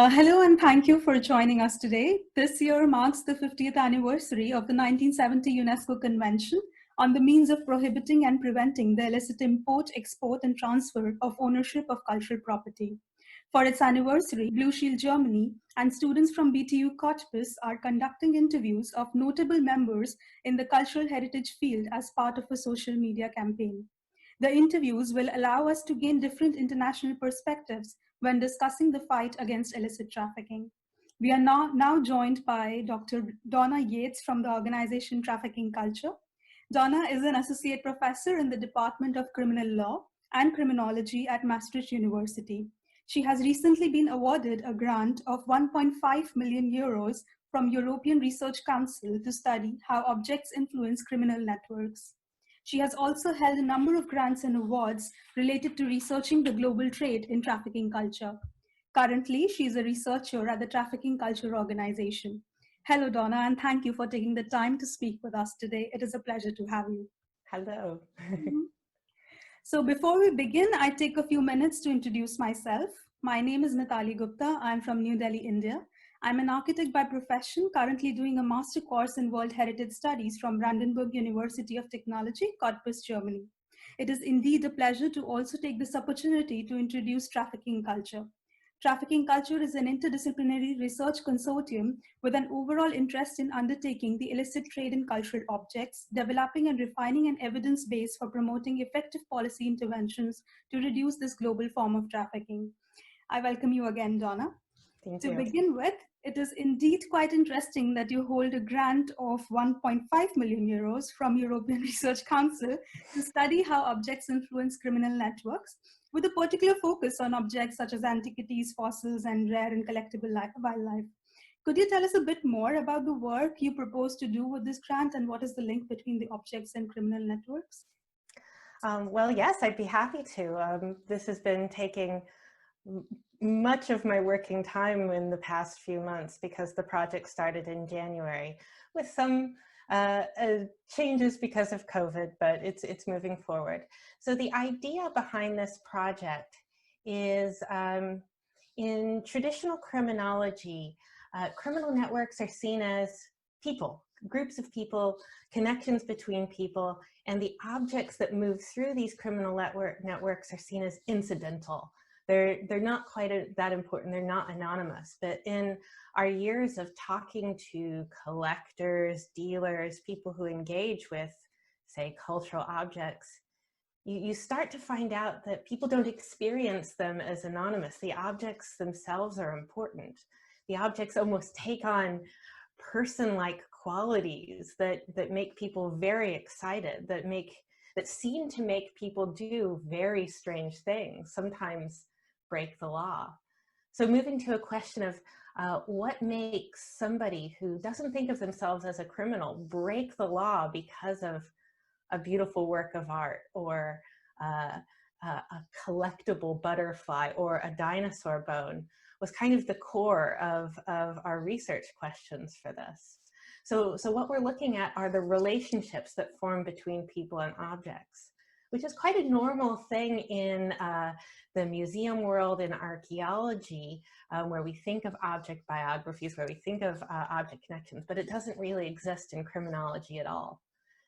Hello and thank you for joining us today. This year marks the 50th anniversary of the 1970 UNESCO Convention on the means of prohibiting and preventing the illicit import, export, and transfer of ownership of cultural property. For its anniversary, Blue Shield Germany and students from BTU Cottbus are conducting interviews of notable members in the cultural heritage field as part of a social media campaign. The interviews will allow us to gain different international perspectives when discussing the fight against illicit trafficking. We are now joined by Dr. Donna Yates from the organization Trafficking Culture. Donna is an associate professor in the Department of Criminal Law and Criminology at Maastricht University. She has recently been awarded a grant of 1.5 million euros from European Research Council to study how objects influence criminal networks. She has also held a number of grants and awards related to researching the global trade in trafficking culture. Currently, she is a researcher at the Trafficking Culture organization. Hello, Donna, and thank you for taking the time to speak with us today. It is a pleasure to have you. Hello. So before we begin, I take a few minutes to introduce myself. My name is Mitali Gupta. I'm from New Delhi, India. I'm an architect by profession, currently doing a master course in World Heritage Studies from Brandenburg University of Technology, Cottbus, Germany. It is indeed a pleasure to also take this opportunity to introduce Trafficking Culture. Trafficking Culture is an interdisciplinary research consortium with an overall interest in undertaking the illicit trade in cultural objects, developing and refining an evidence base for promoting effective policy interventions to reduce this global form of trafficking. I welcome you again, Donna. Thank To you. begin with, it is indeed quite interesting that you hold a grant of 1.5 million euros from European Research Council to study how objects influence criminal networks, with a particular focus on objects such as antiquities, fossils, and rare and collectible wildlife. Could you tell us a bit more about the work you propose to do with this grant, and what is the link between the objects and criminal networks? Well, yes, I'd be happy to. This has been taking much of my working time in the past few months because the project started in January with some changes because of COVID, but it's moving forward. So the idea behind this project is in traditional criminology, criminal networks are seen as people, groups of people, connections between people, and the objects that move through these criminal networks are seen as incidental. They're not quite that important, they're not anonymous, but in our years of talking to collectors, dealers, people who engage with, say, cultural objects, you start to find out that people don't experience them as anonymous. The objects themselves are important. The objects almost take on person-like qualities that make people very excited, that seem to make people do very strange things, sometimes break the law. So moving to a question of what makes somebody who doesn't think of themselves as a criminal break the law because of a beautiful work of art, or a collectible butterfly, or a dinosaur bone, was kind of the core of our research questions for this. So what we're looking at are the relationships that form between people and objects, which is quite a normal thing in the museum world, in archaeology, where we think of object biographies, where we think of object connections, but it doesn't really exist in criminology at all.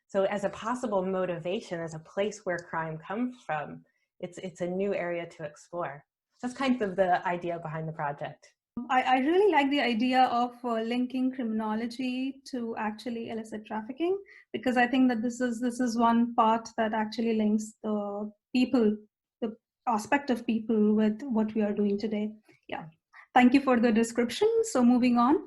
So as a possible motivation, as a place where crime comes from, it's a new area to explore. That's kind of the idea behind the project. I really like the idea of linking criminology to actually illicit trafficking, because I think that this is one part that actually links the people, the aspect of people, with what we are doing today. Yeah, thank you for the description. So moving on,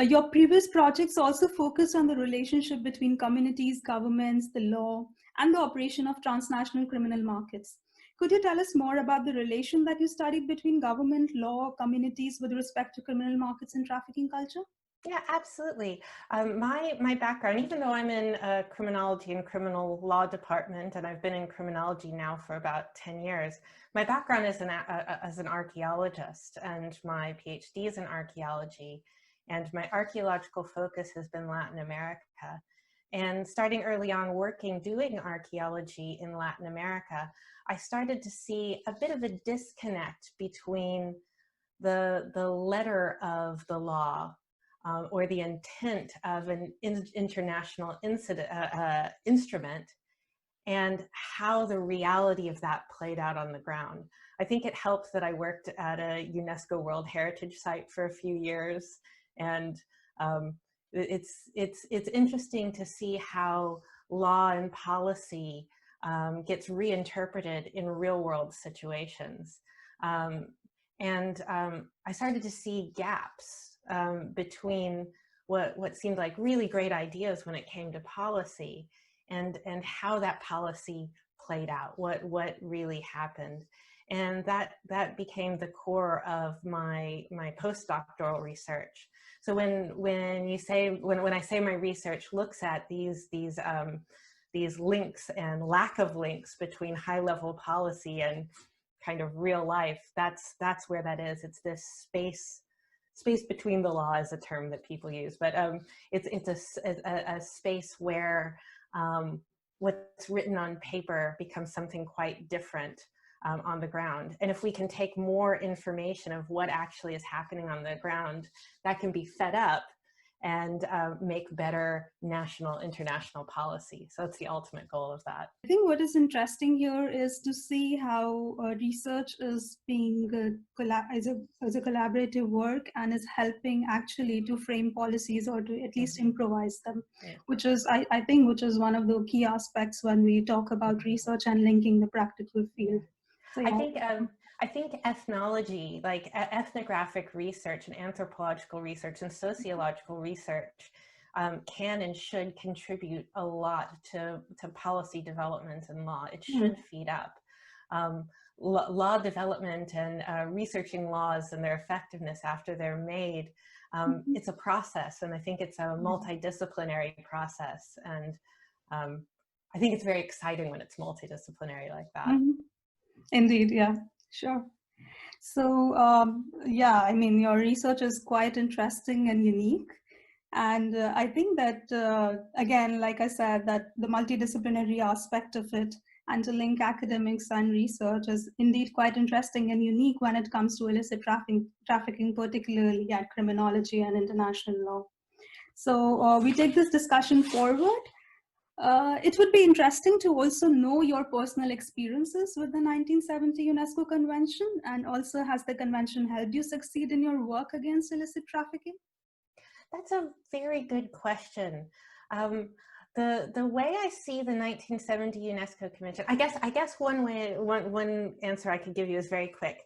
your previous projects also focused on the relationship between communities, governments, the law, and the operation of transnational criminal markets. Could you tell us more about the relation that you studied between government, law, communities with respect to criminal markets and trafficking culture? Yeah, absolutely. My background, even though I'm in a criminology and criminal law department, and I've been in criminology now for about 10 years, my background is as an archaeologist, and my PhD is in archaeology, and my archaeological focus has been Latin America. And starting early on doing archaeology in Latin America, I started to see a bit of a disconnect between the letter of the law or the intent of an international instrument, and how the reality of that played out on the ground. I think it helped that I worked at a UNESCO World Heritage Site for a few years, and it's interesting to see how law and policy gets reinterpreted in real world situations. I started to see gaps between what seemed like really great ideas when it came to policy and how that policy played out, what really happened. And that became the core of my postdoctoral research. So when I say my research looks at these links and lack of links between high-level policy and kind of real life, that's where that is. It's this space between the law is a term that people use, but it's a space where what's written on paper becomes something quite different on the ground. And if we can take more information of what actually is happening on the ground, that can be fed up and make better national, international policy. So that's the ultimate goal of that. I think what is interesting here is to see how research is being as a collaborative work and is helping actually to frame policies or to at least improvise them, which is, I think, which is one of the key aspects when we talk about research and linking the practical field. So, yeah. I think ethnology, like ethnographic research and anthropological research and sociological research can and should contribute a lot to policy development and law. It should feed up. Law development and researching laws and their effectiveness after they're made, it's a process, and I think it's a multidisciplinary process. And I think it's very exciting when it's multidisciplinary like that. Indeed, yeah. Sure. So, yeah, I mean, your research is quite interesting and unique. And I think that, again, like I said, that the multidisciplinary aspect of it and to link academics and research is indeed quite interesting and unique when it comes to illicit trafficking, particularly at criminology and international law. So we take this discussion forward. It would be interesting to also know your personal experiences with the 1970 UNESCO Convention, and also has the convention helped you succeed in your work against illicit trafficking? That's a very good question. The way I see the 1970 UNESCO Convention, I guess one answer I could give you is very quick.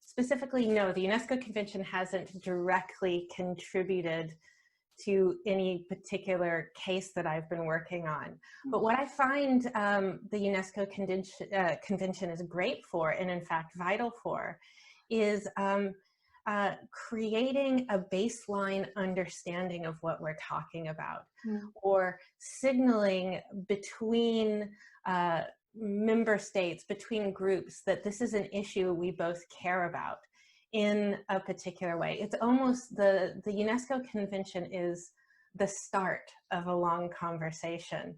Specifically, no, the UNESCO Convention hasn't directly contributed to any particular case that I've been working on. But what I find the UNESCO Convention is great for, and in fact vital for, is creating a baseline understanding of what we're talking about, or signaling between member states, between groups, that this is an issue we both care about in a particular way. It's almost the UNESCO Convention is the start of a long conversation,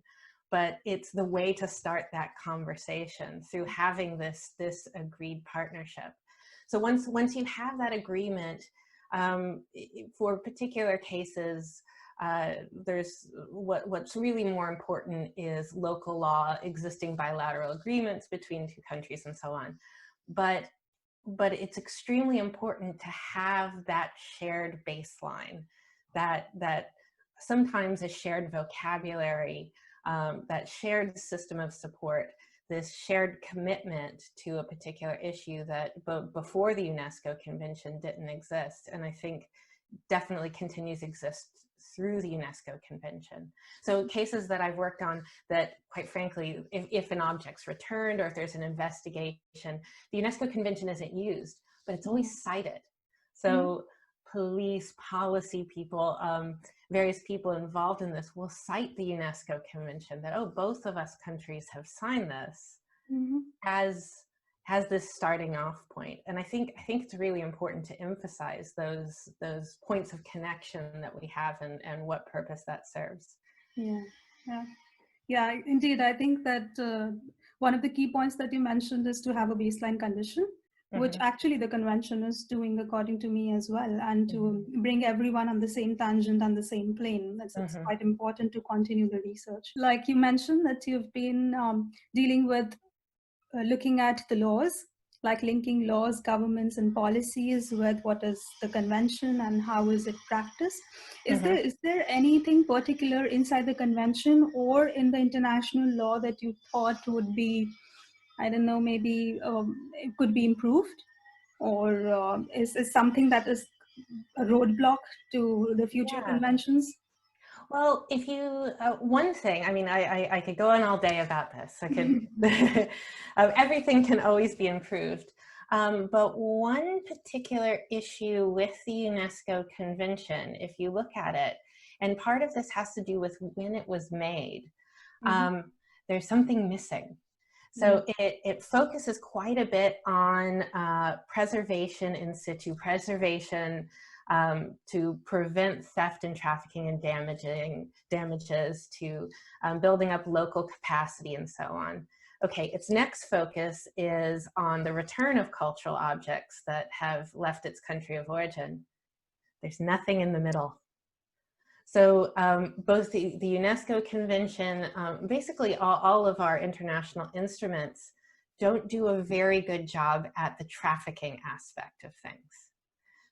but it's the way to start that conversation through having this agreed partnership. So once you have that agreement, for particular cases, there's what's really more important is local law, existing bilateral agreements between two countries, and so on. But it's extremely important to have that shared baseline, that sometimes a shared vocabulary, that shared system of support, this shared commitment to a particular issue that before the UNESCO Convention didn't exist, and I think definitely continues to exist through the UNESCO Convention. So cases that I've worked on that, quite frankly, if an object's returned or if there's an investigation, the UNESCO Convention isn't used, but it's always cited. So police, policy people, various people involved in this will cite the UNESCO Convention that, oh, both of us countries have signed this as this starting off point. And I think it's really important to emphasize those points of connection that we have and what purpose that serves. Yeah, indeed. I think that one of the key points that you mentioned is to have a baseline condition, which actually the convention is doing according to me as well, and to bring everyone on the same tangent and the same plane. It's quite important to continue the research. Like you mentioned that you've been dealing with looking at the laws, like linking laws, governments, and policies with what is the convention and how is it practiced. Is there anything particular inside the convention or in the international law that you thought would be, I don't know, maybe it could be improved, or is something that is a roadblock to the future conventions? Well, if you, one thing, I mean, I could go on all day about this. I could, everything can always be improved. But one particular issue with the UNESCO Convention, if you look at it, and part of this has to do with when it was made, there's something missing. So it focuses quite a bit on preservation in situ, preservation to prevent theft and trafficking and damages, to building up local capacity and so on. Okay, its next focus is on the return of cultural objects that have left its country of origin. There's nothing in the middle. So both the UNESCO Convention, basically all of our international instruments don't do a very good job at the trafficking aspect of things.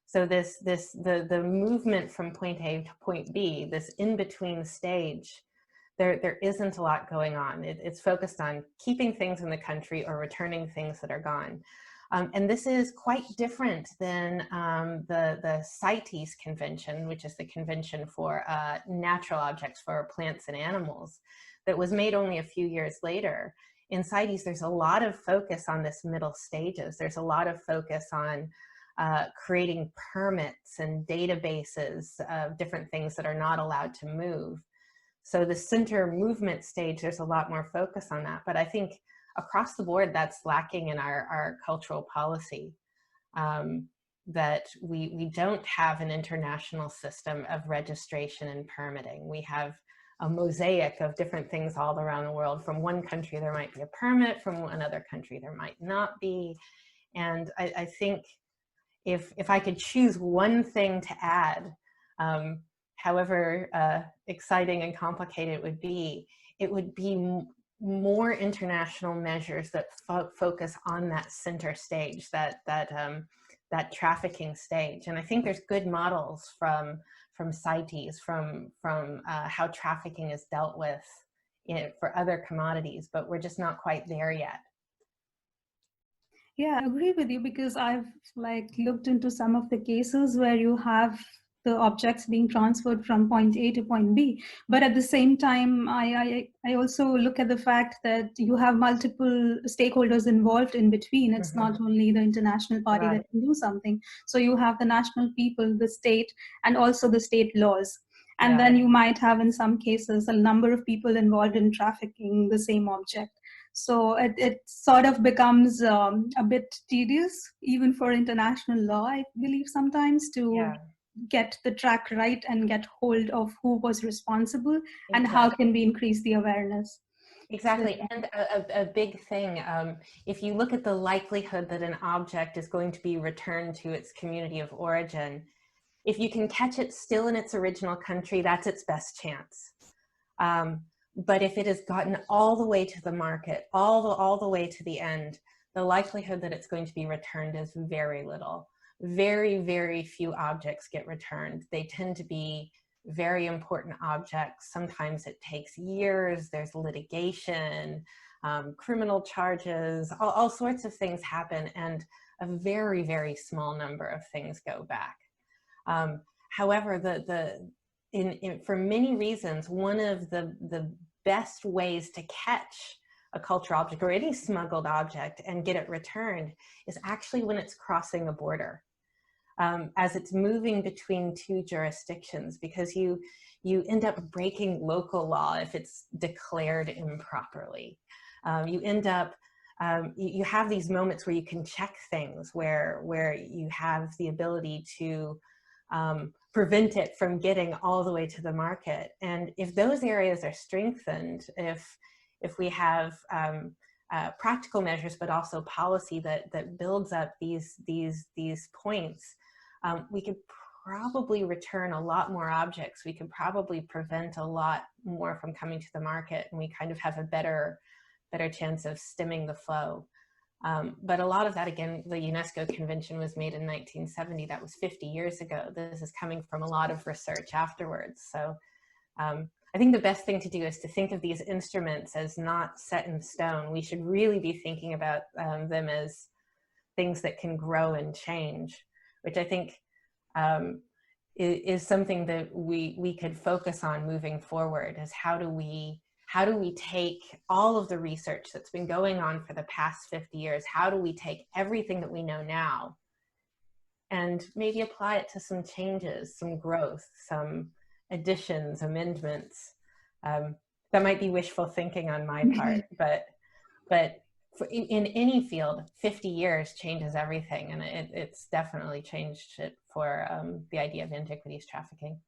So the movement from point A to point B, this in-between stage, there isn't a lot going on. It's focused on keeping things in the country or returning things that are gone. And this is quite different than the CITES Convention, which is the Convention for Natural Objects, for plants and animals, that was made only a few years later. In CITES, there's a lot of focus on this middle stages. There's a lot of focus on creating permits and databases of different things that are not allowed to move. So the center movement stage, there's a lot more focus on that. But I think across the board, that's lacking in our cultural policy, that we don't have an international system of registration and permitting. We have a mosaic of different things all around the world. From one country, there might be a permit. From another country, there might not be. And I think if I could choose one thing to add, however exciting and complicated it would be more international measures that focus on that center stage, that trafficking stage. And I think there's good models from CITES, from how trafficking is dealt with for other commodities, but we're just not quite there yet. Yeah, I agree with you, because I've looked into some of the cases where you have the objects being transferred from point A to point B. But at the same time, I also look at the fact that you have multiple stakeholders involved in between. It's not only the international party that can do something. So you have the national people, the state, and also the state laws. And then you might have, in some cases, a number of people involved in trafficking the same object. So it sort of becomes a bit tedious, even for international law, I believe, sometimes, to get the track right and get hold of who was responsible and how can we increase the awareness. Exactly. So, and a big thing, if you look at the likelihood that an object is going to be returned to its community of origin, if you can catch it still in its original country, that's its best chance. But if it has gotten all the way to the market, all the way to the end, the likelihood that it's going to be returned is very little. Very, very few objects get returned. They tend to be very important objects. Sometimes it takes years. There's litigation, criminal charges, all sorts of things happen, and a very, very small number of things go back. However, for many reasons, one of the best ways to catch a cultural object or any smuggled object and get it returned is actually when it's crossing a border, as it's moving between two jurisdictions, because you end up breaking local law if it's declared improperly. You end up, you have these moments where you can check things, where you have the ability to prevent it from getting all the way to the market. And if those areas are strengthened, if we have practical measures, but also policy that builds up these points, we could probably return a lot more objects. We could probably prevent a lot more from coming to the market, and we kind of have a better chance of stemming the flow. But a lot of that, again, the UNESCO Convention was made in 1970. That was 50 years ago. This is coming from a lot of research afterwards. So I think the best thing to do is to think of these instruments as not set in stone. We should really be thinking about them as things that can grow and change, which I think is something that we could focus on moving forward, is how do we take all of the research that's been going on for the past 50 years, how do we take everything that we know now and maybe apply it to some changes, some growth, some additions, amendments. That might be wishful thinking on my part, but in any field, 50 years changes everything, and it's definitely changed it for the idea of antiquities trafficking.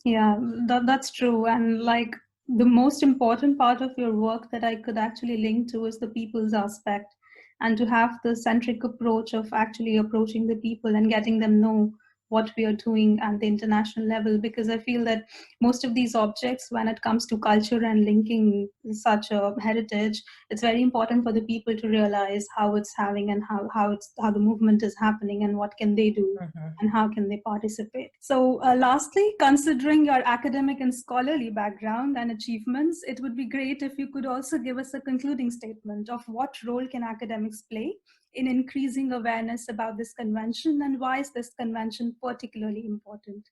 Yeah, that's true. And like the most important part of your work that I could actually link to is the people's aspect, and to have the centric approach of actually approaching the people and getting them know what we are doing at the international level. Because I feel that most of these objects, when it comes to culture and linking such a heritage, it's very important for the people to realize how it's having and how the movement is happening and what can they do. Mm-hmm. And how can they participate? So lastly, considering your academic and scholarly background and achievements, it would be great if you could also give us a concluding statement of what role can academics play in increasing awareness about this convention, and why is this convention particularly important?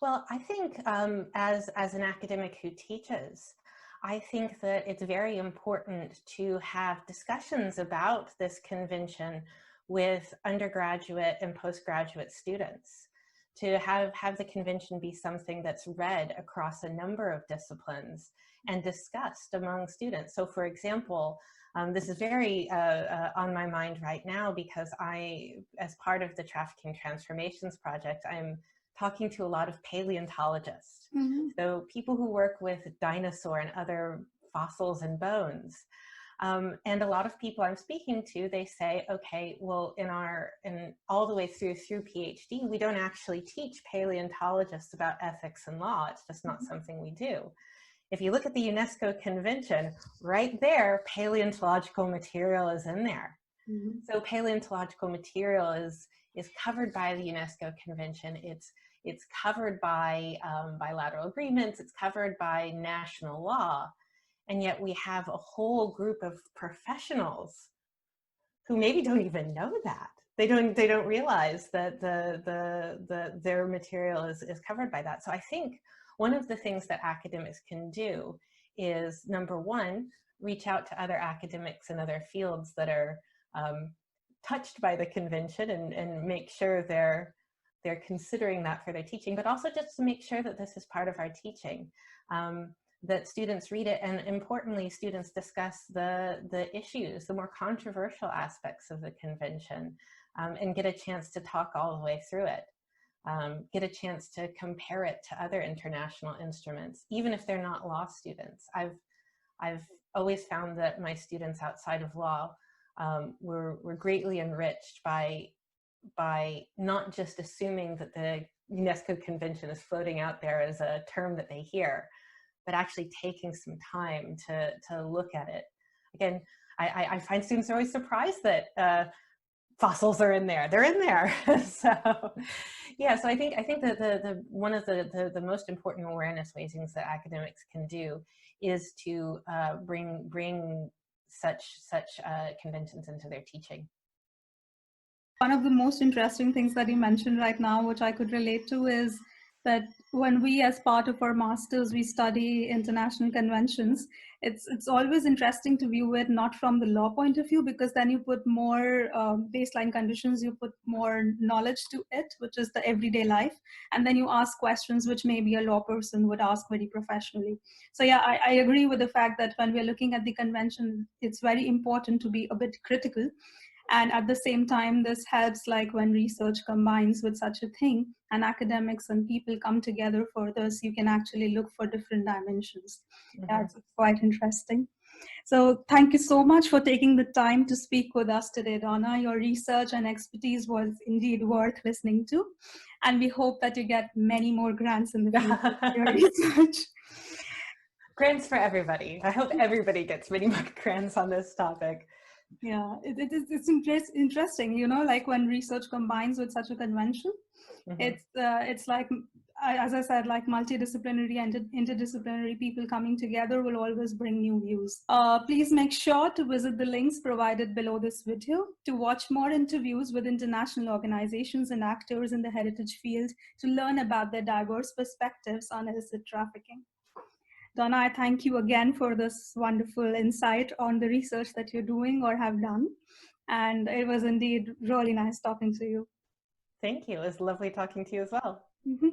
Well, I think as an academic who teaches, I think that it's very important to have discussions about this convention with undergraduate and postgraduate students, to have the convention be something that's read across a number of disciplines and discussed among students. So for example, this is very on my mind right now because as part of the Trafficking Transformations Project, I'm talking to a lot of paleontologists. Mm-hmm. So people who work with dinosaur and other fossils and bones. And a lot of people I'm speaking to, they say, okay, well, in all the way through PhD, we don't actually teach paleontologists about ethics and law. It's just not something we do. If you look at the UNESCO Convention, right there, paleontological material is in there. Mm-hmm. So paleontological material is covered by the UNESCO Convention. It's covered by bilateral agreements. It's covered by national law. And yet we have a whole group of professionals who maybe don't even know that. They don't realize that their material is covered by that. So I think one of the things that academics can do is, number one, reach out to other academics in other fields that are touched by the convention and make sure they're considering that for their teaching, but also just to make sure that this is part of our teaching. That students read it, and importantly, students discuss the issues, the more controversial aspects of the convention, and get a chance to talk all the way through it. Get a chance to compare it to other international instruments, even if they're not law students. I've always found that my students outside of law were greatly enriched by not just assuming that the UNESCO Convention is floating out there as a term that they hear, but actually taking some time to look at it. Again, I find students are always surprised that fossils are in there. They're in there. So yeah, so I think that the one of the most important awareness raisings that academics can do is to bring such conventions into their teaching. One of the most interesting things that you mentioned right now, which I could relate to, is that when we, as part of our masters, we study international conventions, it's always interesting to view it not from the law point of view, because then you put more baseline conditions, you put more knowledge to it, which is the everyday life, and then you ask questions which maybe a law person would ask very professionally. So yeah, I agree with the fact that when we're looking at the convention, it's very important to be a bit critical. And at the same time, this helps, like when research combines with such a thing and academics and people come together for this, you can actually look for different dimensions. Mm-hmm. That's quite interesting. So thank you so much for taking the time to speak with us today, Donna. Your research and expertise was indeed worth listening to. And we hope that you get many more grants in the future for your research. Grants for everybody. I hope everybody gets many more grants on this topic. Yeah, it's interesting, you know, like when research combines with such a convention, it's like, as I said, like multidisciplinary and interdisciplinary people coming together will always bring new views. Please make sure to visit the links provided below this video to watch more interviews with international organizations and actors in the heritage field to learn about their diverse perspectives on illicit trafficking. Donna, I thank you again for this wonderful insight on the research that you're doing or have done. And it was indeed really nice talking to you. Thank you. It was lovely talking to you as well. Mm-hmm.